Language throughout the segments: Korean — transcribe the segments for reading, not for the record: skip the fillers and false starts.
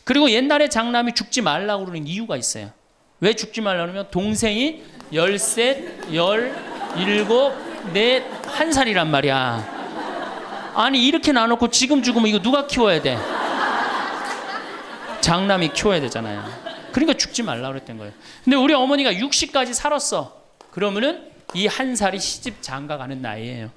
그리고 옛날에 장남이 죽지 말라고 그러는 이유가 있어요. 왜 죽지 말라고 그러면 동생이 13, 17, 4, 1살이란 말이야. 아니 이렇게 나눠놓고 지금 죽으면 이거 누가 키워야 돼? 장남이 키워야 되잖아요. 그러니까 죽지 말라고 그랬던 거예요. 근데 우리 어머니가 60까지 살았어. 그러면은 이 1살이 시집 장가 가는 나이예요.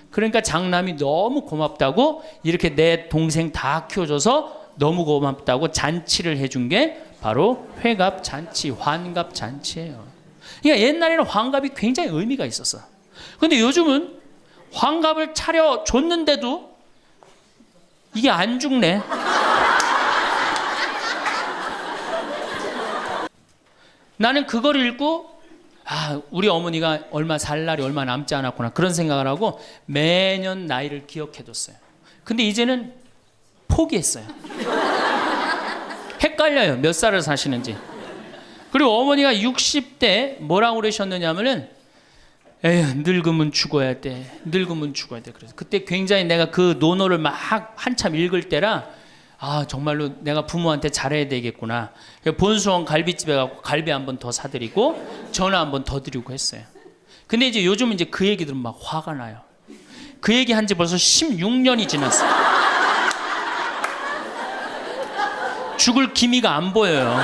그러니까 장남이 너무 고맙다고 이렇게 내 동생 다 키워줘서 너무 고맙다고 잔치를 해준 게 바로 회갑 잔치, 환갑 잔치예요. 그러니까 옛날에는 환갑이 굉장히 의미가 있었어. 근데 요즘은 환갑을 차려줬는데도 이게 안 죽네. 나는 그걸 읽고 우리 어머니가 얼마 살 날이 얼마 남지 않았구나 그런 생각을 하고 매년 나이를 기억해뒀어요. 근데 이제는 포기했어요. 헷갈려요. 몇 살을 사시는지. 그리고 어머니가 60대 뭐라고 그러셨느냐면은 에휴 늙으면 죽어야 돼. 늙으면 죽어야 돼. 그래서 그때 굉장히 내가 그 논어를 막 한참 읽을 때라 정말로 내가 부모한테 잘해야 되겠구나. 본수원 갈비집에 가고 갈비 한 번 더 사드리고 전화 한 번 더 드리고 했어요. 근데 이제 요즘 이제 그 얘기 들으면 막 화가 나요. 그 얘기 한 지 벌써 16년이 지났어요. 죽을 기미가 안 보여요.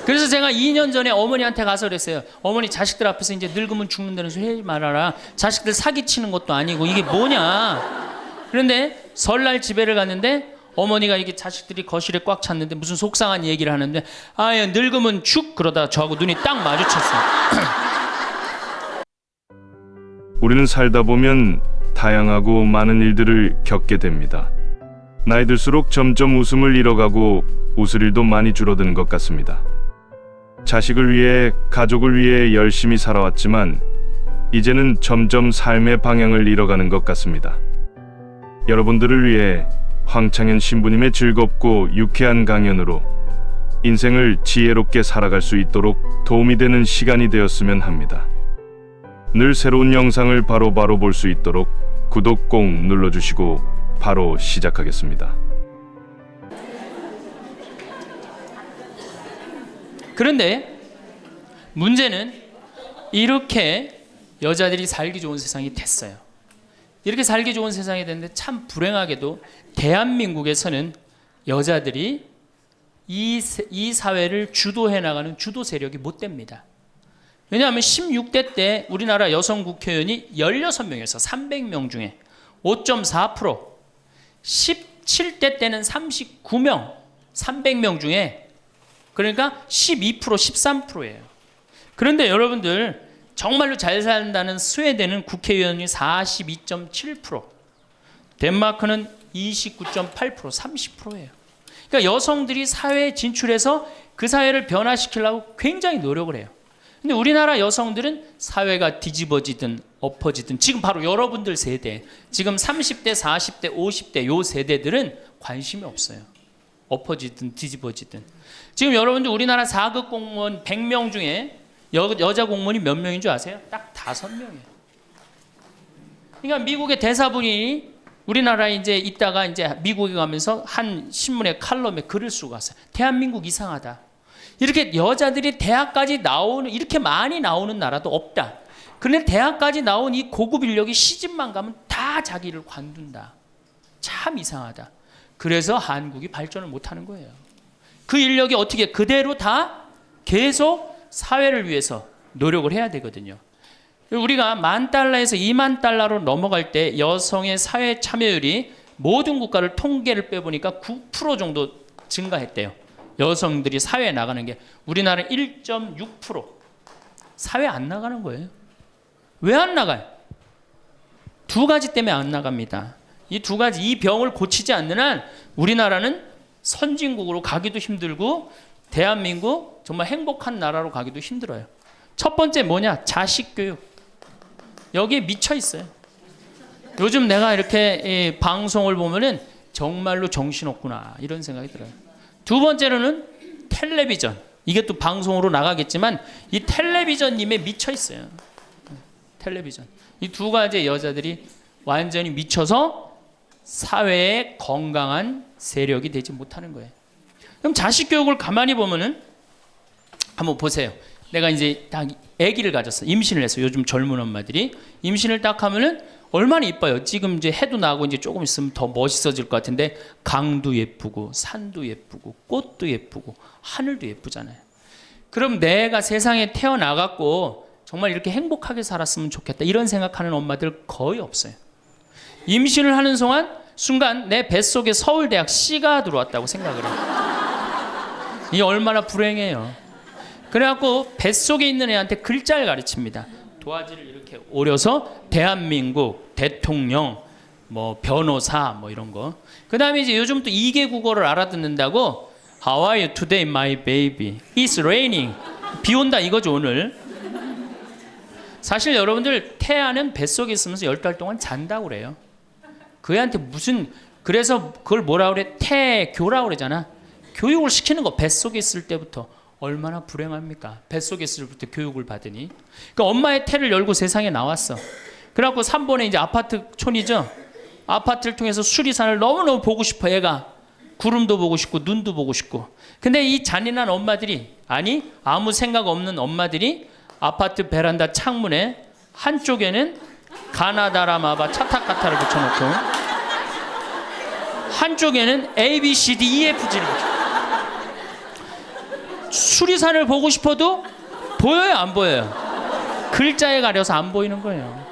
그래서 제가 2년 전에 어머니한테 가서 그랬어요. 어머니 자식들 앞에서 이제 늙으면 죽는다는 소리 하지 말아라. 자식들 사기치는 것도 아니고 이게 뭐냐. 그런데 설날 집에를 갔는데 어머니가 이게 자식들이 거실에 꽉 찼는데 무슨 속상한 얘기를 하는데 늙으면 죽 그러다가 저하고 눈이 딱 마주쳤어요. 우리는 살다 보면 다양하고 많은 일들을 겪게 됩니다. 나이 들수록 점점 웃음을 잃어가고 웃을 일도 많이 줄어드는 것 같습니다. 자식을 위해, 가족을 위해 열심히 살아왔지만 이제는 점점 삶의 방향을 잃어가는 것 같습니다. 여러분들을 위해 황창현 신부님의 즐겁고 유쾌한 강연으로 인생을 지혜롭게 살아갈 수 있도록 도움이 되는 시간이 되었으면 합니다. 늘 새로운 영상을 바로바로 볼 수 있도록 구독 꼭 눌러주시고 바로 시작하겠습니다. 그런데 문제는 이렇게 여자들이 살기 좋은 세상이 됐어요. 이렇게 살기 좋은 세상이 됐는데 참 불행하게도 대한민국에서는 여자들이 이 사회를 주도해 나가는 주도 세력이 못 됩니다. 왜냐하면 16대 때 우리나라 여성 국회의원이 16명에서 300명 중에 5.4%, 17대 때는 39명, 300명 중에 그러니까 12%, 13%예요. 그런데 여러분들 정말로 잘 산다는 스웨덴은 국회의원이 42.7%, 덴마크는 29.8%, 30%예요. 그러니까 여성들이 사회에 진출해서 그 사회를 변화시키려고 굉장히 노력을 해요. 근데 우리나라 여성들은 사회가 뒤집어지든 엎어지든 지금 바로 여러분들 세대, 지금 30대, 40대, 50대 요 세대들은 관심이 없어요. 엎어지든 뒤집어지든. 지금 여러분들 우리나라 4급 공무원 100명 중에 여자 공무원이 몇 명인 줄 아세요? 딱 5명이에요. 그러니까 미국의 대사분이 우리나라에 이제 있다가 이제 미국에 가면서 한 신문의 칼럼에 글을 쓰고 갔어요. 대한민국 이상하다. 이렇게 여자들이 대학까지 나오는, 이렇게 많이 나오는 나라도 없다. 그런데 대학까지 나온 이 고급 인력이 시집만 가면 다 자기를 관둔다. 참 이상하다. 그래서 한국이 발전을 못하는 거예요. 그 인력이 어떻게 그대로 다 계속 사회를 위해서 노력을 해야 되거든요. 우리가 $10,000에서 $20,000로 넘어갈 때 여성의 사회 참여율이 모든 국가를 통계를 빼보니까 9% 정도 증가했대요. 여성들이 사회에 나가는 게. 우리나라는 1.6%. 사회 안 나가는 거예요. 왜 안 나가요? 두 가지 때문에 안 나갑니다. 이 두 가지, 이 병을 고치지 않는 한 우리나라는 선진국으로 가기도 힘들고 대한민국 정말 행복한 나라로 가기도 힘들어요. 첫 번째 뭐냐? 자식 교육. 여기에 미쳐 있어요. 요즘 내가 이렇게 방송을 보면은 정말로 정신없구나 이런 생각이 들어요. 두 번째로는 텔레비전. 이게 또 방송으로 나가겠지만 이 텔레비전님에 미쳐 있어요. 텔레비전. 이 두 가지 여자들이 완전히 미쳐서 사회에 건강한 세력이 되지 못하는 거예요. 그럼 자식 교육을 가만히 보면은 한번 보세요. 내가 이제 딱 아기를 가졌어. 임신을 했어. 요즘 젊은 엄마들이 임신을 딱 하면은 얼마나 이뻐요. 지금 이제 해도 나고 이제 조금 있으면 더 멋있어질 것 같은데 강도 예쁘고 산도 예쁘고 꽃도 예쁘고 하늘도 예쁘잖아요. 그럼 내가 세상에 태어나갖고 정말 이렇게 행복하게 살았으면 좋겠다 이런 생각하는 엄마들 거의 없어요. 임신을 하는 순간 내 뱃속에 서울대학 C가 들어왔다고 생각을 해요. 이게 얼마나 불행해요. 그래갖고 뱃속에 있는 애한테 글자를 가르칩니다. 도화지를 이렇게 오려서 대한민국, 대통령, 뭐 변호사 뭐 이런 거. 그 다음에 이제 요즘 또 2개 국어를 알아듣는다고 How are you today, my baby? It's raining. 비 온다 이거죠 오늘. 사실 여러분들 태아는 뱃속에 있으면서 10달 동안 잔다고 그래요. 그 애한테 무슨 그래서 그걸 뭐라 그래? 태교라고 그러잖아. 교육을 시키는 거 뱃속에 있을 때부터 얼마나 불행합니까? 뱃속에 있을 때부터 교육을 받으니. 그러니까 엄마의 태를 열고 세상에 나왔어. 그래갖고 3번에 이제 아파트촌이죠. 아파트를 통해서 수리산을 너무너무 보고 싶어 얘가. 구름도 보고 싶고 눈도 보고 싶고. 근데 이 잔인한 엄마들이 아니 아무 생각 없는 엄마들이 아파트 베란다 창문에 한쪽에는 가나다라마바 차타카타를 붙여놓고 한쪽에는 A, B, C, D, E, F, G를 붙여. 수리산을 보고 싶어도 보여요 안 보여요? 글자에 가려서 안 보이는 거예요.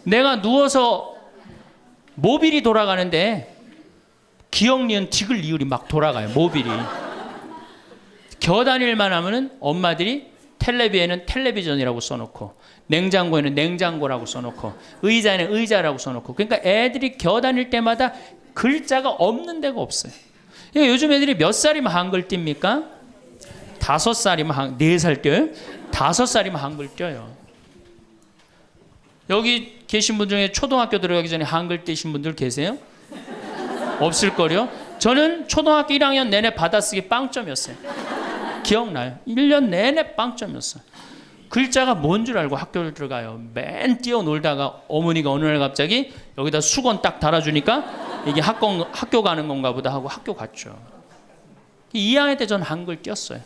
내가 누워서 모빌이 돌아가는데 기억 니은 디귿 리을이 막 돌아가요. 모빌이 겨다닐만 하면은 엄마들이 텔레비에는 텔레비전이라고 써놓고 냉장고에는 냉장고라고 써놓고 의자에는 의자라고 써놓고 그러니까 애들이 겨다닐 때마다 글자가 없는 데가 없어요. 그러니까 요즘 애들이 몇 살이면 한글 띱니까? 5살이면 4살 띄어요? 5살이면 한글 띄어요. 여기 계신 분 중에 초등학교 들어가기 전에 한글 띄신 분들 계세요? 없을걸요? 저는 초등학교 1학년 내내 받아쓰기 빵점이었어요. 기억나요? 1년 내내 빵점이었어요. 글자가 뭔 줄 알고 학교를 들어가요. 맨 뛰어놀다가 어머니가 어느 날 갑자기 여기다 수건 딱 달아주니까 이게 학교 가는 건가 보다 하고 학교 갔죠. 2학년 때 전 한글 띄었어요.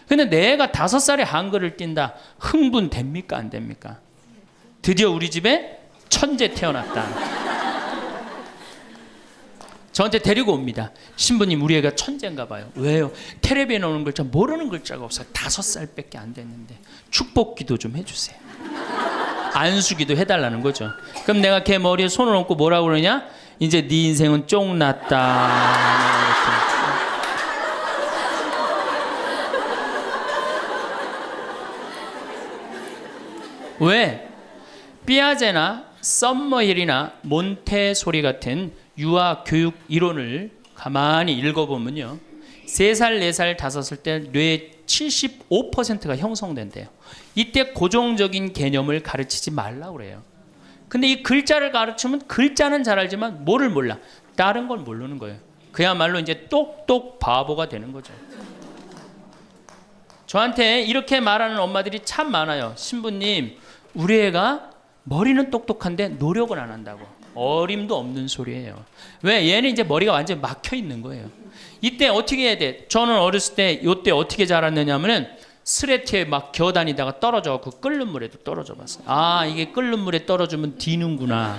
근데 내가 5살에 한글을 띈다. 흥분됩니까? 안 됩니까? 드디어 우리 집에 천재 태어났다. 저한테 데리고 옵니다. 신부님 우리 애가 천재인가 봐요. 왜요? 텔레비에 나오는 글자 모르는 글자가 없어요. 5살밖에 안 됐는데 축복기도 좀 해주세요. 안수기도 해달라는 거죠. 그럼 내가 걔 머리에 손을 얹고 뭐라고 그러냐? 이제 네 인생은 쫑났다. 왜? 삐아제나 썸머힐이나 몬테소리 같은 유아 교육 이론을 가만히 읽어보면요. 3살, 4살, 5살 때 뇌의 75%가 형성된대요. 이때 고정적인 개념을 가르치지 말라고 그래요. 근데 이 글자를 가르치면 글자는 잘 알지만 뭐를 몰라. 다른 걸 모르는 거예요. 그야말로 이제 똑똑 바보가 되는 거죠. 저한테 이렇게 말하는 엄마들이 참 많아요. 신부님, 우리 애가 머리는 똑똑한데 노력을 안 한다고. 어림도 없는 소리예요. 왜? 얘는 이제 머리가 완전히 막혀 있는 거예요. 이때 어떻게 해야 돼? 저는 어렸을 때 이때 어떻게 자랐느냐면은 스레트에 막 겨다니다가 떨어져갖고 끓는 물에도 떨어져 봤어요. 아, 이게 끓는 물에 떨어지면 디는구나.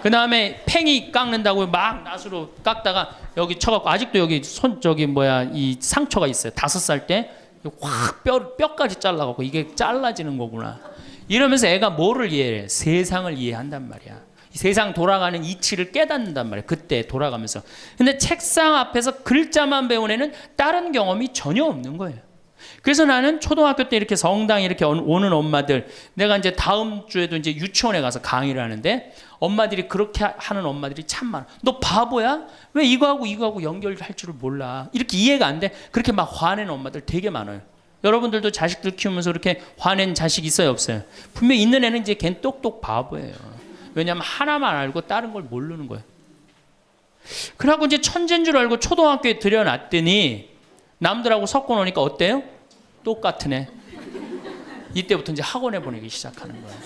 그 다음에 팽이 깎는다고 막 낫으로 깎다가 여기 쳐갖고 아직도 여기 이 상처가 있어요. 5살 때 확 뼈까지 잘라갖고 이게 잘라지는 거구나. 이러면서 애가 뭐를 이해해? 세상을 이해한단 말이야. 세상 돌아가는 이치를 깨닫는단 말이야. 그때 돌아가면서. 근데 책상 앞에서 글자만 배운 애는 다른 경험이 전혀 없는 거예요. 그래서 나는 초등학교 때 이렇게 성당에 이렇게 오는 엄마들, 내가 이제 다음 주에도 이제 유치원에 가서 강의를 하는데 엄마들이 그렇게 하는 엄마들이 참 많아. 너 바보야? 왜 이거하고 연결할 줄을 몰라? 이렇게 이해가 안 돼? 그렇게 막 화내는 엄마들 되게 많아요. 여러분들도 자식들 키우면서 이렇게 화낸 자식 있어요, 없어요? 분명히 있는 애는 이제 걔는 똑똑 바보예요. 왜냐하면 하나만 알고 다른 걸 모르는 거예요. 그래갖고 이제 천재인 줄 알고 초등학교에 들여놨더니 남들하고 섞어 놓으니까 어때요? 똑같은 애. 이때부터 이제 학원에 보내기 시작하는 거예요.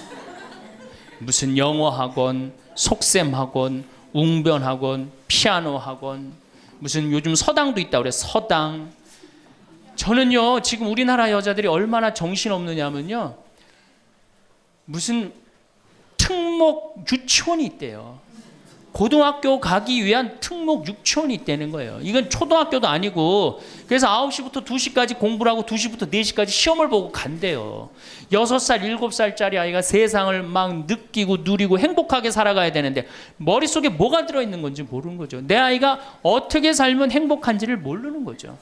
무슨 영어 학원, 속셈 학원, 웅변 학원, 피아노 학원, 무슨 요즘 서당도 있다고 그래. 서당. 저는요 지금 우리나라 여자들이 얼마나 정신없느냐면요, 무슨 특목 유치원이 있대요. 고등학교 가기 위한 특목 유치원이 있다는 거예요. 이건 초등학교도 아니고, 그래서 9시부터 2시까지 공부를 하고 2시부터 4시까지 시험을 보고 간대요. 6살, 7살짜리 아이가 세상을 막 느끼고 누리고 행복하게 살아가야 되는데 머릿속에 뭐가 들어있는 건지 모르는 거죠. 내 아이가 어떻게 살면 행복한지를 모르는 거죠.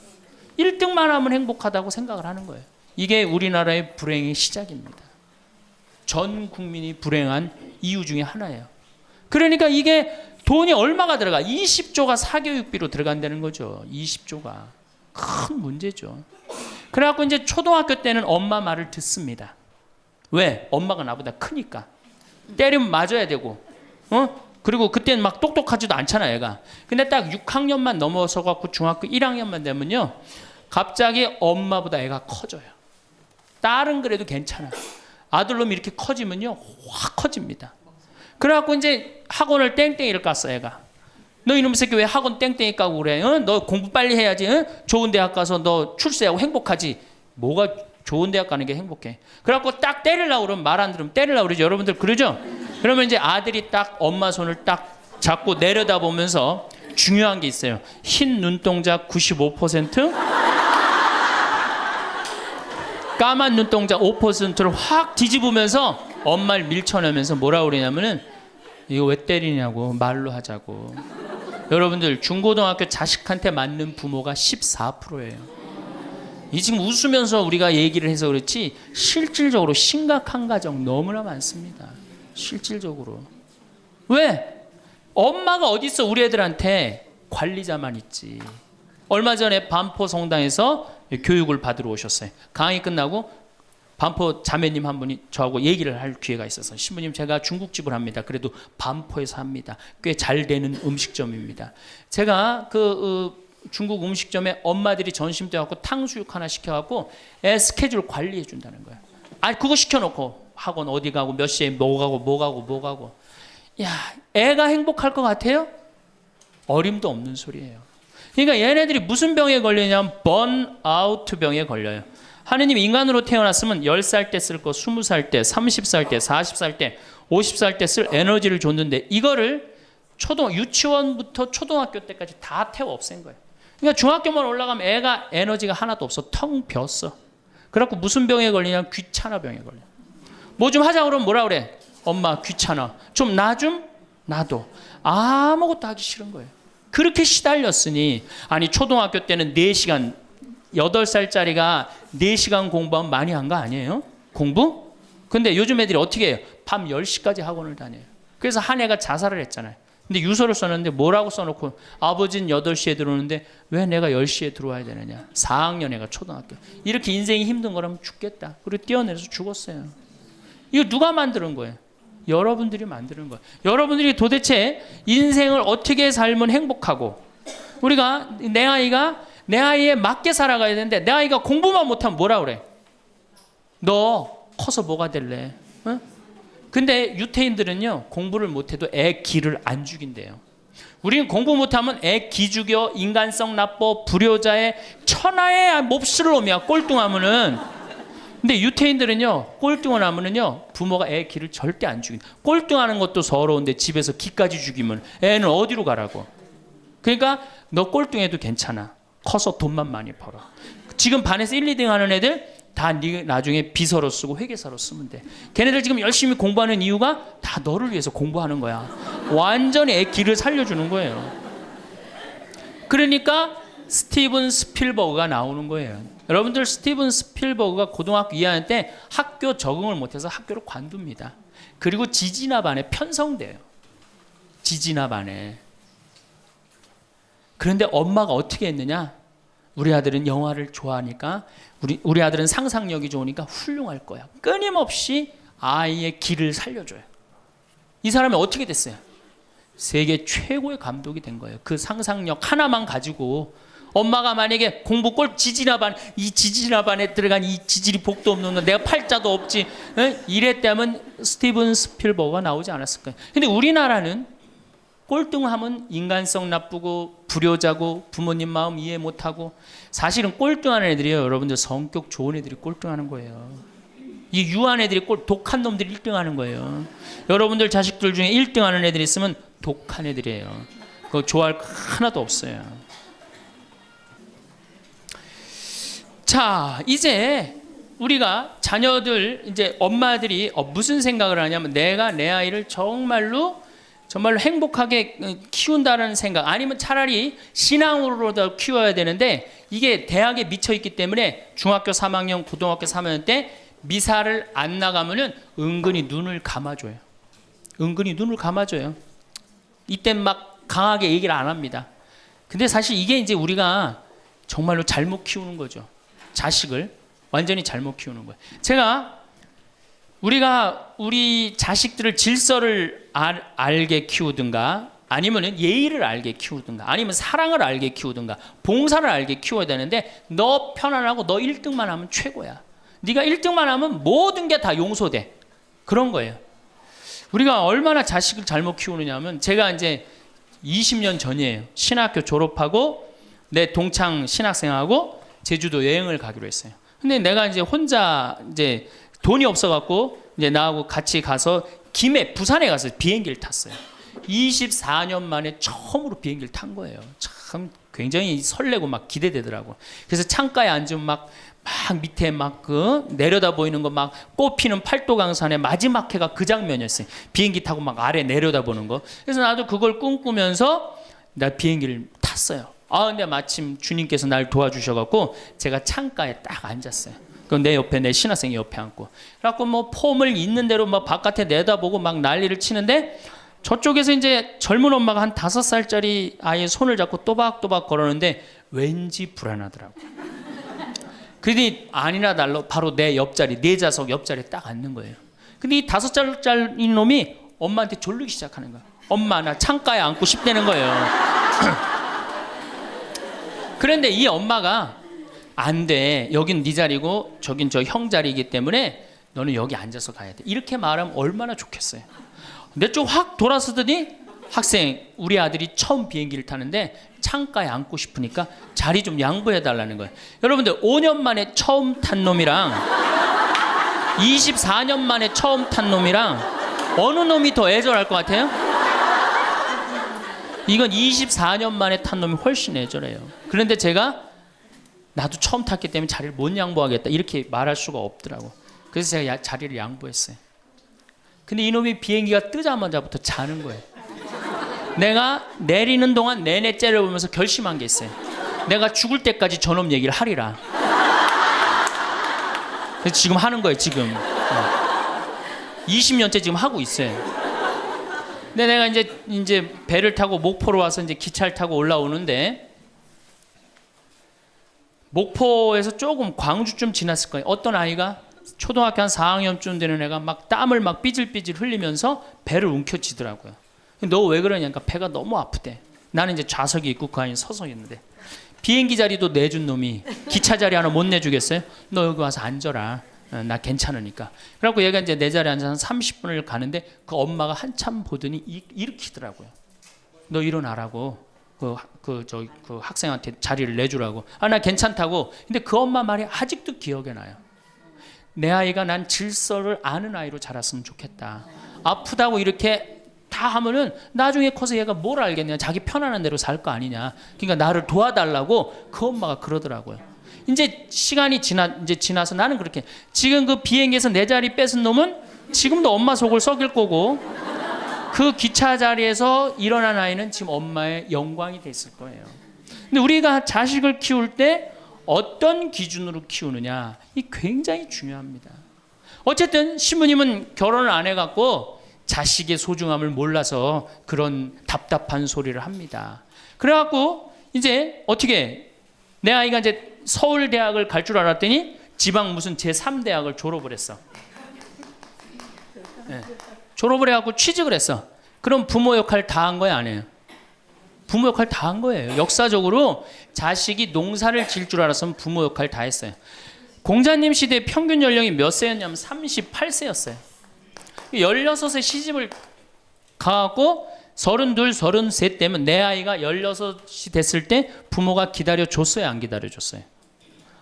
1등만 하면 행복하다고 생각을 하는 거예요. 이게 우리나라의 불행의 시작입니다. 전 국민이 불행한 이유 중에 하나예요. 그러니까 이게 돈이 얼마가 들어가? 20조가 사교육비로 들어간다는 거죠. 20조가. 큰 문제죠. 그래갖고 이제 초등학교 때는 엄마 말을 듣습니다. 왜? 엄마가 나보다 크니까. 때리면 맞아야 되고, 그리고 그때는 막 똑똑하지도 않잖아, 얘가. 근데 딱 6학년만 넘어서 갖고 중학교 1학년만 되면요, 갑자기 엄마보다 애가 커져요. 딸은 그래도 괜찮아. 아들놈이 이렇게 커지면요, 확 커집니다. 그래갖고 이제 학원을 땡땡이를 깠어, 애가. 너 이놈 새끼 왜 학원 땡땡이 까고 그래? 너 공부 빨리 해야지. 좋은 대학 가서 너 출세하고 행복하지. 뭐가 좋은 대학 가는 게 행복해? 그래갖고 딱 때리려고 그러면, 말 안 들으면 때리려고 그러죠. 여러분들 그러죠? 그러면 이제 아들이 딱 엄마 손을 딱 잡고 내려다보면서 중요한 게 있어요. 흰 눈동자 95%, 까만 눈동자 5%를 확 뒤집으면서 엄마를 밀쳐내면서 뭐라고 그러냐면은, 이거 왜 때리냐고, 말로 하자고. 여러분들 중고등학교 자식한테 맞는 부모가 14%예요. 이 지금 웃으면서 우리가 얘기를 해서 그렇지 실질적으로 심각한 가정 너무나 많습니다. 실질적으로. 왜? 엄마가 어디 있어? 우리 애들한테 관리자만 있지. 얼마 전에 반포 성당에서 교육을 받으러 오셨어요. 강의 끝나고 반포 자매님 한 분이 저하고 얘기를 할 기회가 있어서, 신부님 제가 중국집을 합니다. 그래도 반포에서 합니다. 꽤 잘 되는 음식점입니다. 제가 중국 음식점에 엄마들이 점심 때 갖고 탕수육 하나 시켜갖고 애 스케줄 관리해 준다는 거예요. 아니 그거 시켜놓고 학원 어디 가고 몇 시에 뭐 가고. 야, 애가 행복할 것 같아요? 어림도 없는 소리예요. 그러니까 얘네들이 무슨 병에 걸리냐면 번아웃 병에 걸려요. 하느님 인간으로 태어났으면 10살 때 쓸 거 20살 때, 30살 때, 40살 때, 50살 때 쓸 에너지를 줬는데 이거를 유치원부터 초등학교 때까지 다 태워 없앤 거예요. 그러니까 중학교만 올라가면 애가 에너지가 하나도 없어. 텅 비었어. 그래갖고 무슨 병에 걸리냐면 귀찮아 병에 걸려. 뭐 좀 하자 그러면 뭐라 그래? 엄마 귀찮아. 좀 놔도. 아무것도 하기 싫은 거예요. 그렇게 시달렸으니, 아니 초등학교 때는 4시간, 8살짜리가 4시간 공부하면 많이 한 거 아니에요? 공부? 근데 요즘 애들이 어떻게 해요? 밤 10시까지 학원을 다녀요. 그래서 한 애가 자살을 했잖아요. 근데 유서를 써놨는데 뭐라고 써놓고, 아버지는 8시에 들어오는데 왜 내가 10시에 들어와야 되느냐. 4학년 애가 초등학교. 이렇게 인생이 힘든 거라면 죽겠다. 그리고 뛰어내려서 죽었어요. 이거 누가 만드는 거예요? 여러분들이 만드는 거예요. 여러분들이 도대체 인생을 어떻게 살면 행복하고, 우리가 내 아이에 맞게 살아가야 되는데, 내 아이가 공부만 못하면 뭐라 그래? 너 커서 뭐가 될래? 어? 근데 유태인들은요, 공부를 못해도 애 기를 안 죽인대요. 우리는 공부 못하면 애 기 죽여, 인간성 나빠, 불효자의 천하의 몹쓸 놈이야, 꼴뚱하면은. 근데 유태인들은요, 꼴등하면은요, 부모가 애 기를 절대 안 죽인다. 꼴등하는 것도 서러운데 집에서 기까지 죽이면 애는 어디로 가라고. 그러니까 너 꼴등해도 괜찮아. 커서 돈만 많이 벌어. 지금 반에서 1, 2등 하는 애들 다 네 나중에 비서로 쓰고 회계사로 쓰면 돼. 걔네들 지금 열심히 공부하는 이유가 다 너를 위해서 공부하는 거야. 완전히 애 기를 살려주는 거예요. 그러니까 스티븐 스필버그가 나오는 거예요. 여러분들, 스티븐 스필버그가 고등학교 2학년 때 학교 적응을 못해서 학교를 관둡니다. 그리고 지지나 반에 편성돼요. 지지나 반에. 그런데 엄마가 어떻게 했느냐? 우리 아들은 영화를 좋아하니까, 우리 아들은 상상력이 좋으니까 훌륭할 거야. 끊임없이 아이의 길을 살려줘요. 이 사람이 어떻게 됐어요? 세계 최고의 감독이 된 거예요. 그 상상력 하나만 가지고 엄마가 만약에 공부 꼴 지지나반, 이 지지나반에 들어간 이 지질이 복도 없는 거, 내가 팔자도 없지, 이랬다면 스티븐 스필버거가 나오지 않았을 거예요. 근데 우리나라는 꼴등하면 인간성 나쁘고 불효자고 부모님 마음 이해 못하고, 사실은 꼴등하는 애들이요, 여러분들 성격 좋은 애들이 꼴등하는 거예요. 이 유한 애들이 독한 놈들이 1등하는 거예요. 여러분들 자식들 중에 1등하는 애들이 있으면 독한 애들이에요. 그거 좋아할 거 하나도 없어요. 자, 이제 우리가 자녀들, 이제 엄마들이 무슨 생각을 하냐면, 내가 내 아이를 정말로 행복하게 키운다는 생각, 아니면 차라리 신앙으로도 키워야 되는데, 이게 대학에 미쳐 있기 때문에 중학교 3학년, 고등학교 3학년 때 미사를 안 나가면은 은근히 눈을 감아줘요. 은근히 눈을 감아줘요. 이때 막 강하게 얘기를 안 합니다. 근데 사실 이게 이제 우리가 정말로 잘못 키우는 거죠. 자식을 완전히 잘못 키우는 거예요. 우리가 우리 자식들을 질서를 알게 키우든가, 아니면 예의를 알게 키우든가, 아니면 사랑을 알게 키우든가, 봉사를 알게 키워야 되는데, 너 편안하고 너 1등만 하면 최고야. 네가 1등만 하면 모든 게 다 용서돼. 그런 거예요. 우리가 얼마나 자식을 잘못 키우느냐면, 제가 이제 20년 전이에요. 신학교 졸업하고 내 동창 신학생하고 제주도 여행을 가기로 했어요. 근데 내가 이제 혼자 이제 돈이 없어갖고 이제 나하고 같이 가서 부산에 가서 비행기를 탔어요. 24년 만에 처음으로 비행기를 탄 거예요. 참 굉장히 설레고 막 기대되더라고. 그래서 창가에 앉으면 막 밑에 내려다 보이는 거, 막 꽃피는 팔도강산의 마지막 해가 그 장면이었어요. 비행기 타고 막 아래 내려다 보는 거. 그래서 나도 그걸 꿈꾸면서 나 비행기를 탔어요. 근데 마침 주님께서 날 도와주셔갖고 제가 창가에 딱 앉았어요. 그럼 내 옆에 내 신학생이 옆에 앉고, 그래갖고 뭐 폼을 있는 대로 막 바깥에 내다보고 막 난리를 치는데, 저쪽에서 이제 젊은 엄마가 한 5살짜리 아이의 손을 잡고 또박또박 걸었는데 왠지 불안하더라고. 그러더니 아니나 달라 바로 내 옆자리, 내 좌석 옆자리에 딱 앉는 거예요. 근데 이 5살짜리 놈이 엄마한테 졸르기 시작하는 거야. 엄마, 나 창가에 앉고 싶다는 거예요. 그런데 이 엄마가 안 돼. 여긴 네 자리고 저긴 저 형 자리이기 때문에 너는 여기 앉아서 가야 돼. 이렇게 말하면 얼마나 좋겠어요. 내 쪽 확 돌아서더니, 학생, 우리 아들이 처음 비행기를 타는데 창가에 앉고 싶으니까 자리 좀 양보해 달라는 거예요. 여러분들 5년 만에 처음 탄 놈이랑 24년 만에 처음 탄 놈이랑 어느 놈이 더 애절할 것 같아요? 이건 24년 만에 탄 놈이 훨씬 애절해요. 그런데 제가 나도 처음 탔기 때문에 자리를 못 양보하겠다 이렇게 말할 수가 없더라고. 그래서 제가 자리를 양보했어요. 근데 이놈이 비행기가 뜨자마자부터 자는 거예요. 내가 내리는 동안 내내 째려보면서 결심한 게 있어요. 내가 죽을 때까지 저놈 얘기를 하리라. 그래서 지금 하는 거예요. 지금 20년째 지금 하고 있어요. 근데 내가 이제 배를 타고 목포로 와서 이제 기차를 타고 올라오는데, 목포에서 조금 광주쯤 지났을 거예요. 어떤 아이가 초등학교 한 4학년쯤 되는 애가 막 땀을 막 삐질삐질 흘리면서 배를 움켜쥐더라고요. 너 왜 그러냐니까 배가 너무 아프대. 나는 이제 좌석이 있고 그 아이는 서서 있는데, 비행기 자리도 내준 놈이 기차 자리 하나 못 내주겠어요? 너 여기 와서 앉아라. 나 괜찮으니까. 그래갖고 얘가 이제 내 자리에 앉아서 30분을 가는데, 그 엄마가 한참 보더니 일으키더라고요. 너 일어나라고. 그 학생한테 자리를 내주라고. 나 괜찮다고. 근데 그 엄마 말이 아직도 기억에 나요. 내 아이가 난 질서를 아는 아이로 자랐으면 좋겠다. 아프다고 이렇게 다 하면은 나중에 커서 얘가 뭘 알겠냐. 자기 편안한 대로 살 거 아니냐. 그러니까 나를 도와달라고 그 엄마가 그러더라고요. 이제 시간이 지나서 나는 그렇게, 지금 그 비행기에서 내 자리 뺏은 놈은 지금도 엄마 속을 썩일 거고, 그 기차 자리에서 일어난 아이는 지금 엄마의 영광이 됐을 거예요. 근데 우리가 자식을 키울 때 어떤 기준으로 키우느냐, 이 굉장히 중요합니다. 어쨌든 신부님은 결혼을 안 해갖고 자식의 소중함을 몰라서 그런 답답한 소리를 합니다. 그래갖고 이제 어떻게, 내 아이가 이제 서울대학을 갈 줄 알았더니 지방 무슨 제3대학을 졸업을 했어. 네. 졸업을 해갖고 취직을 했어. 그럼 부모 역할 다 한 거야, 안 해요? 부모 역할 다 한 거예요. 역사적으로 자식이 농사를 질 줄 알았으면 부모 역할 다 했어요. 공자님 시대 평균 연령이 몇 세였냐면 38세였어요. 16에 시집을 가고 32, 33 때면 내 아이가 16이 됐을 때 부모가 기다려줬어요? 안 기다려줬어요?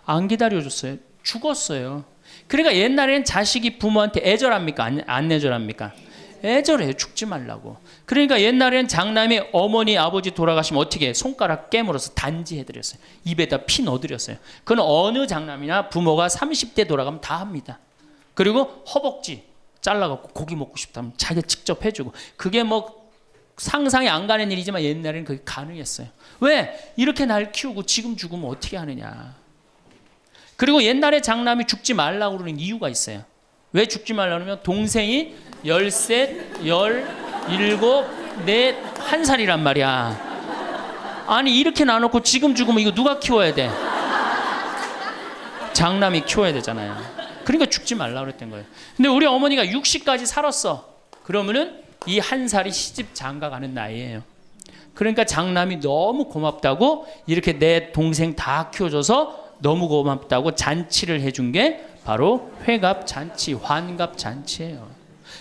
안 기다려줬어요. 죽었어요. 그러니까 옛날에는 자식이 부모한테 애절합니까? 안 애절합니까? 애절해요. 죽지 말라고. 그러니까 옛날에는 장남이 어머니 아버지 돌아가시면 어떻게 손가락 깨물어서 단지해드렸어요. 입에다 피 넣어드렸어요. 그건 어느 장남이나 부모가 30대 돌아가면 다 합니다. 그리고 허벅지 잘라갖고 고기 먹고 싶다면 자기가 직접 해주고, 그게 뭐 상상이 안 가는 일이지만 옛날에는 그게 가능했어요. 왜? 이렇게 날 키우고 지금 죽으면 어떻게 하느냐. 그리고 옛날에 장남이 죽지 말라고 그러는 이유가 있어요. 왜 죽지 말라고 그러면 동생이 13, 17, 4, 1살이란 말이야. 아니 이렇게 나눠놓고 지금 죽으면 이거 누가 키워야 돼? 장남이 키워야 되잖아요. 그러니까 죽지 말라고 그랬던 거예요. 근데 우리 어머니가 60까지 살았어. 그러면은 이 1살이 시집 장가 가는 나이예요. 그러니까 장남이 너무 고맙다고 이렇게 내 동생 다 키워줘서 너무 고맙다고 잔치를 해준 게 바로 회갑 잔치, 환갑 잔치예요.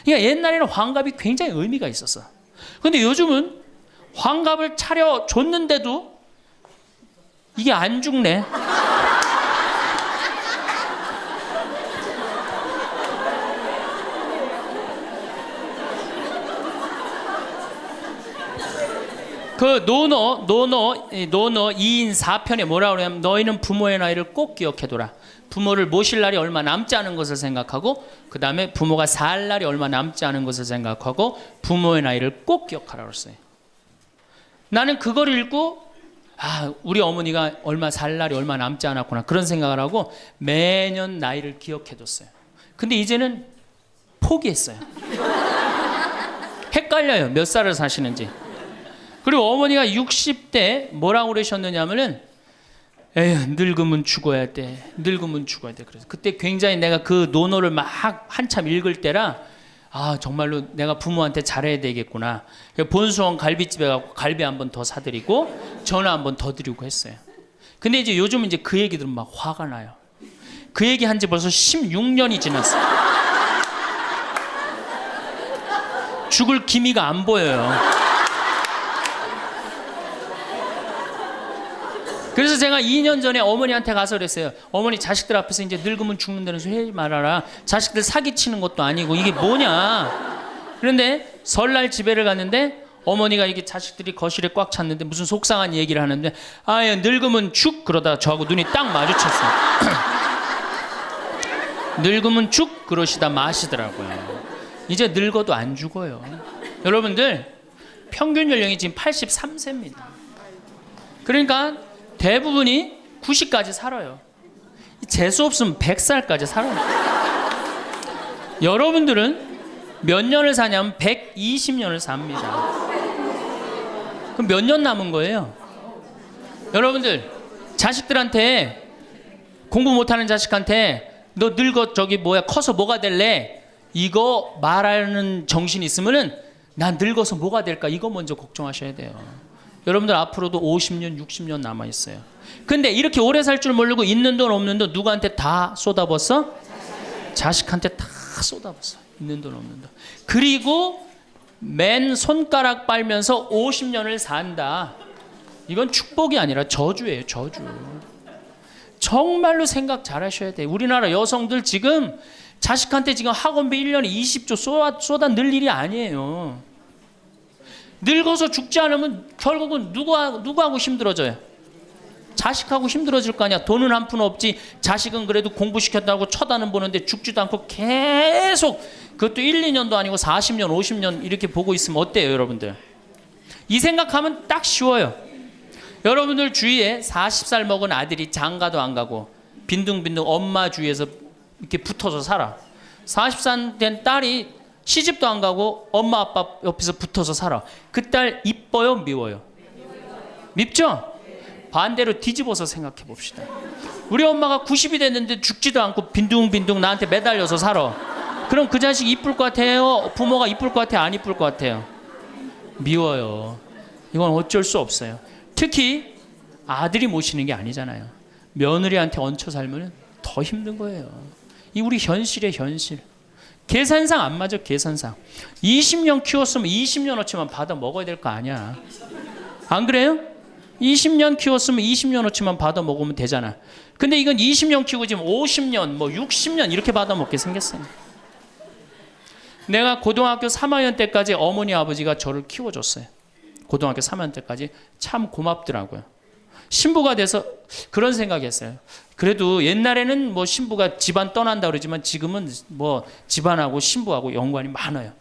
그러니까 옛날에는 환갑이 굉장히 의미가 있었어. 근데 요즘은 환갑을 차려줬는데도 이게 안 죽네. 그 노노 2인 4편에 뭐라고 그러냐면 너희는 부모의 나이를 꼭 기억해둬라. 부모를 모실 날이 얼마 남지 않은 것을 생각하고, 그 다음에 부모가 살 날이 얼마 남지 않은 것을 생각하고 부모의 나이를 꼭 기억하라고 했어요. 나는 그걸 읽고 우리 어머니가 얼마 살 날이 얼마 남지 않았구나 그런 생각을 하고 매년 나이를 기억해뒀어요. 근데 이제는 포기했어요. 헷갈려요. 몇 살을 사시는지. 그리고 어머니가 60대 뭐라고 그러셨느냐면은 에휴 늙으면 죽어야 돼. 늙으면 죽어야 돼. 그래서 그때 굉장히 내가 그 논어를 막 한참 읽을 때라 정말로 내가 부모한테 잘해야 되겠구나. 본수원 갈비집에 가고 갈비 한 번 더 사드리고 전화 한 번 더 드리고 했어요. 근데 이제 요즘은 이제 그 얘기 들으면 막 화가 나요. 그 얘기 한 지 벌써 16년이 지났어요. 죽을 기미가 안 보여요. 그래서 제가 2년 전에 어머니한테 가서 그랬어요. 어머니 자식들 앞에서 이제 늙으면 죽는다는 소리 하지 말아라. 자식들 사기치는 것도 아니고 이게 뭐냐. 그런데 설날 집에를 갔는데 어머니가 이게 자식들이 거실에 꽉 찼는데 무슨 속상한 얘기를 하는데 늙으면 죽 그러다 저하고 눈이 딱 마주쳤어요. 늙으면 죽 그러시다 마시더라고요. 이제 늙어도 안 죽어요. 여러분들 평균 연령이 지금 83세입니다. 그러니까 대부분이 90까지 살아요. 재수 없으면 100살까지 살아요. 여러분들은 몇 년을 사냐면 120년을 삽니다. 그럼 몇 년 남은 거예요? 여러분들 자식들한테, 공부 못하는 자식한테 너 늙어 커서 뭐가 될래? 이거 말하는 정신이 있으면은 난 늙어서 뭐가 될까? 이거 먼저 걱정하셔야 돼요. 여러분들 앞으로도 50년, 60년 남아있어요. 근데 이렇게 오래 살 줄 모르고 있는 돈 없는 돈 누구한테 다 쏟아붓어? 자식한테 다 쏟아붓어. 있는 돈 없는 돈. 그리고 맨 손가락 빨면서 50년을 산다. 이건 축복이 아니라 저주예요. 저주. 정말로 생각 잘 하셔야 돼요. 우리나라 여성들 지금 자식한테 지금 학원비 1년에 20조 쏟아 넣을 일이 아니에요. 늙어서 죽지 않으면 결국은 누구하고 힘들어져요? 자식하고 힘들어질 거 아니야. 돈은 한 푼 없지. 자식은 그래도 공부시켰다고 쳐다는 보는데 죽지도 않고 계속, 그것도 1, 2년도 아니고 40년, 50년 이렇게 보고 있으면 어때요, 여러분들? 이 생각하면 딱 쉬워요. 여러분들 주위에 40살 먹은 아들이 장가도 안 가고 빈둥빈둥 엄마 주위에서 이렇게 붙어서 살아. 40살 된 딸이 시집도 안 가고 엄마 아빠 옆에서 붙어서 살아. 그 딸 이뻐요, 미워요? 밉죠? 반대로 뒤집어서 생각해 봅시다. 우리 엄마가 90이 됐는데 죽지도 않고 빈둥빈둥 나한테 매달려서 살아. 그럼 그 자식 이쁠 것 같아요? 부모가 이쁠 것 같아요? 안 이쁠 것 같아요? 미워요. 이건 어쩔 수 없어요. 특히 아들이 모시는 게 아니잖아요. 며느리한테 얹혀 살면 더 힘든 거예요. 이 우리 현실의 현실. 계산상 안 맞아. 계산상 20년 키웠으면 20년어치만 받아 먹어야 될 거 아니야. 안 그래요? 20년 키웠으면 20년어치만 받아 먹으면 되잖아. 근데 이건 20년 키우고 지금 50년 뭐 60년 이렇게 받아 먹게 생겼어요. 내가 고등학교 3학년 때까지 어머니 아버지가 저를 키워줬어요. 고등학교 3학년 때까지 참 고맙더라고요. 신부가 돼서 그런 생각했어요. 그래도 옛날에는 뭐 신부가 집안 떠난다 그러지만 지금은 뭐 집안하고 신부하고 연관이 많아요.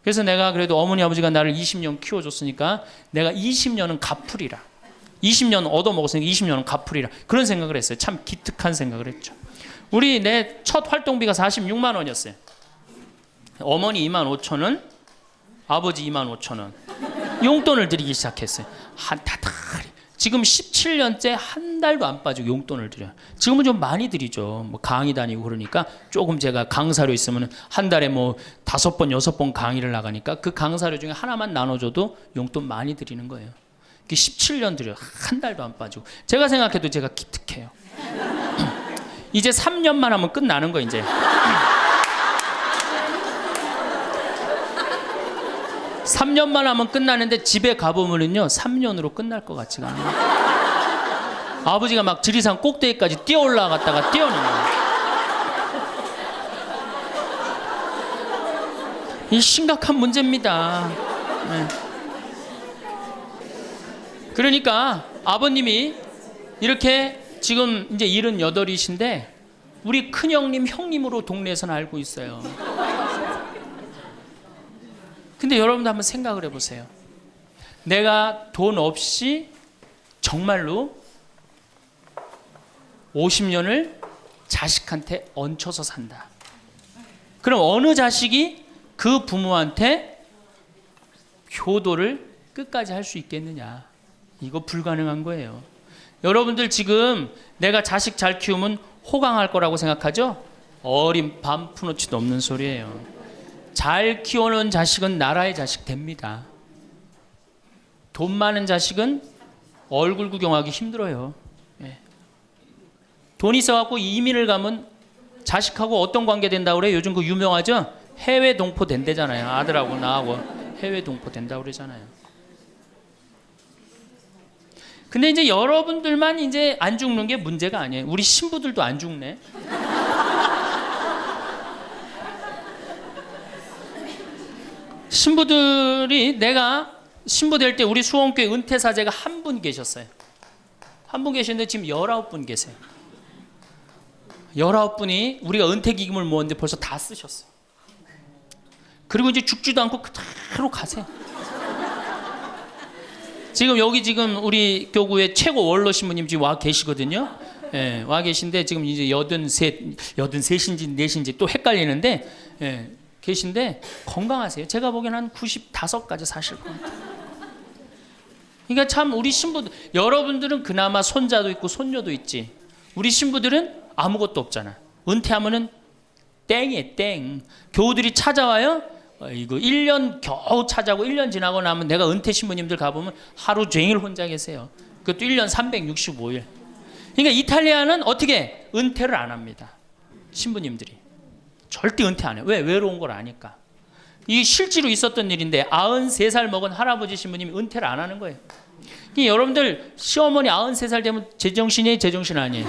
그래서 내가 그래도 어머니 아버지가 나를 20년 키워줬으니까 내가 20년은 갚으리라. 20년 얻어먹었으니까 20년은 갚으리라. 그런 생각을 했어요. 참 기특한 생각을 했죠. 내 첫 활동비가 46만 원이었어요. 어머니 2만 5천 원, 아버지 2만 5천 원. 용돈을 드리기 시작했어요. 지금 17년째 한 달도 안 빠지고 용돈을 드려요. 지금은 좀 많이 드리죠. 뭐 강의 다니고 그러니까 조금 제가 강사료 있으면 한 달에 뭐 5번, 6번 강의를 나가니까 그 강사료 중에 하나만 나눠줘도 용돈 많이 드리는 거예요. 17년 드려요. 한 달도 안 빠지고. 제가 생각해도 제가 기특해요. 이제 3년만 하면 끝나는 거 이제. 3년만 하면 끝나는데 집에 가보면은요 3년으로 끝날 것 같지가 않아요. 아버지가 막 지리산 꼭대기까지 뛰어 올라갔다가 뛰어내려요. 이 심각한 문제입니다. 네. 그러니까 아버님이 이렇게 지금 이제 78이신데 우리 큰형님 형님으로 동네에서는 알고 있어요. 근데 여러분도 한번 생각을 해보세요. 내가 돈 없이 정말로 50년을 자식한테 얹혀서 산다. 그럼 어느 자식이 그 부모한테 효도를 끝까지 할 수 있겠느냐. 이거 불가능한 거예요. 여러분들 지금 내가 자식 잘 키우면 호강할 거라고 생각하죠? 어린 반푼어치도 없는 소리예요. 잘 키워놓은 자식은 나라의 자식 됩니다. 돈 많은 자식은 얼굴 구경하기 힘들어요. 예. 돈 있어갖고 이민을 가면 자식하고 어떤 관계 된다고 그래요? 요즘 그 유명하죠? 해외 동포 된대잖아요. 아들하고 나하고 해외 동포 된다고 그러잖아요. 근데 이제 여러분들만 이제 안 죽는 게 문제가 아니에요. 우리 신부들도 안 죽네. 신부들이 내가 신부 될 때 우리 수원교회 은퇴사제가 한 분 계셨어요. 한 분 계셨는데 지금 19분 계세요. 19분이 우리가 은퇴기금을 모았는데 벌써 다 쓰셨어요. 그리고 이제 죽지도 않고 그대로 가세요. 지금 여기 지금 우리 교구의 최고 원로 신부님 지금 와 계시거든요. 예, 와 계신데 지금 이제 83인지 4인지 또 헷갈리는데 예, 계신데 건강하세요. 제가 보기엔 한 95까지 사실 겁니다. 그러니까 참 우리 신부들, 여러분들은 그나마 손자도 있고 손녀도 있지. 우리 신부들은 아무것도 없잖아. 은퇴하면은 땡이에요, 땡. 교우들이 찾아와요. 이거 1년 겨우 찾아고 1년 지나고 나면 내가 은퇴 신부님들 가보면 하루 종일 혼자 계세요. 그것도 1년 365일. 그러니까 이탈리아는 어떻게 은퇴를 안 합니다. 신부님들이. 절대 은퇴 안 해요. 왜? 외로운 걸 아니까. 이 실제로 있었던 일인데 93살 먹은 할아버지 신부님이 은퇴를 안 하는 거예요. 그러니까 여러분들 시어머니 93살 되면 제정신이에요? 제정신 아니에요?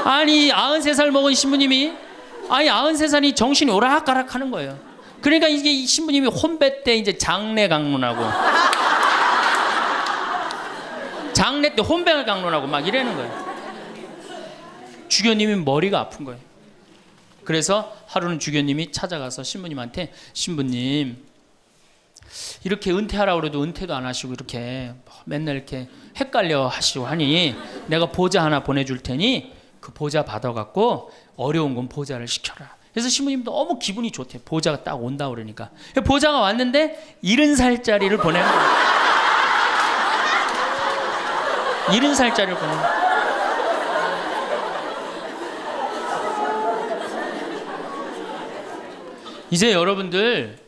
아니 93살 먹은 신부님이 93살이 정신이 오락가락 하는 거예요. 그러니까 이게 이 신부님이 혼배 때 이제 장례 강론하고 장례 때 혼배 강론하고 막 이러는 거예요. 주교님이 머리가 아픈 거예요. 그래서 하루는 주교님이 찾아가서 신부님한테 신부님 이렇게 은퇴하라고 해도 은퇴도 안 하시고 이렇게 맨날 이렇게 헷갈려 하시고 하니 내가 보자 하나 보내줄 테니 그 보자 받아갖고 어려운 건 보자를 시켜라. 그래서 신부님 너무 기분이 좋대. 보자가 딱 온다 그러니까. 보자가 왔는데 70살짜리를 보내는 거예요. 70살짜리를 보내는 거예요. 이제 여러분들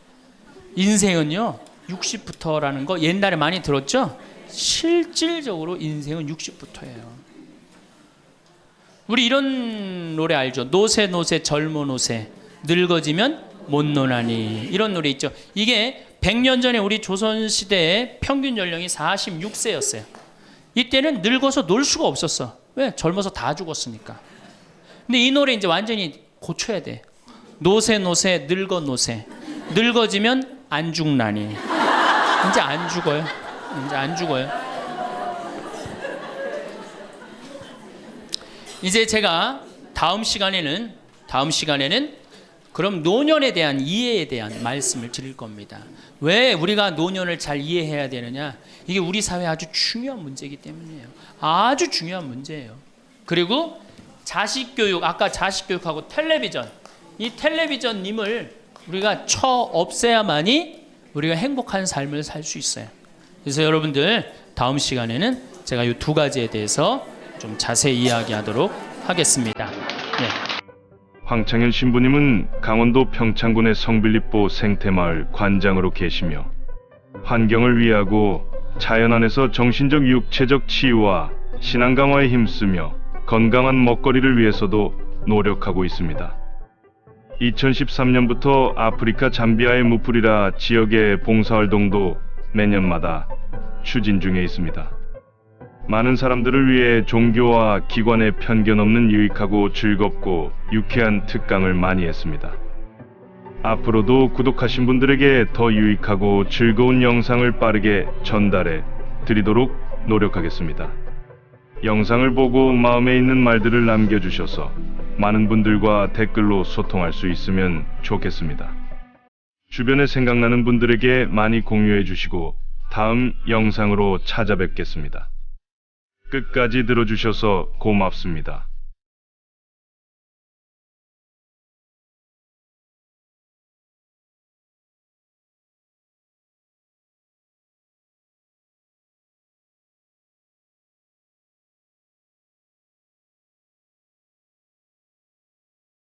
인생은요 60부터라는 거 옛날에 많이 들었죠? 실질적으로 인생은 60부터예요. 우리 이런 노래 알죠? 노세 노세 젊어 노세 늙어지면 못 노나니, 이런 노래 있죠. 이게 100년 전에 우리 조선시대의 평균 연령이 46세였어요. 이때는 늙어서 놀 수가 없었어. 왜? 젊어서 다 죽었으니까. 근데 이 노래 이제 완전히 고쳐야 돼. 노세 노세 늙어 노세 늙어지면 안 죽나니. 이제 안 죽어요. 이제 안 죽어요. 이제 제가 다음 시간에는 그럼 노년에 대한 이해에 대한 말씀을 드릴 겁니다. 왜 우리가 노년을 잘 이해해야 되느냐? 이게 우리 사회에 아주 중요한 문제이기 때문이에요. 아주 중요한 문제예요. 그리고 자식 교육, 아까 자식 교육하고 텔레비전, 이 텔레비전님을 우리가 쳐 없애야만이 우리가 행복한 삶을 살 수 있어요. 그래서 여러분들 다음 시간에는 제가 이 두 가지에 대해서 좀 자세히 이야기하도록 하겠습니다. 네. 황창현 신부님은 강원도 평창군의 성빌립보 생태마을 관장으로 계시며 환경을 위하고 자연 안에서 정신적 육체적 치유와 신앙 강화에 힘쓰며 건강한 먹거리를 위해서도 노력하고 있습니다. 2013년부터 아프리카 잠비아의 무프리라 지역의 봉사활동도 매년마다 추진 중에 있습니다. 많은 사람들을 위해 종교와 기관의 편견 없는 유익하고 즐겁고 유쾌한 특강을 많이 했습니다. 앞으로도 구독하신 분들에게 더 유익하고 즐거운 영상을 빠르게 전달해 드리도록 노력하겠습니다. 영상을 보고 마음에 있는 말들을 남겨주셔서 많은 분들과 댓글로 소통할 수 있으면 좋겠습니다. 주변에 생각나는 분들에게 많이 공유해 주시고 다음 영상으로 찾아뵙겠습니다. 끝까지 들어주셔서 고맙습니다.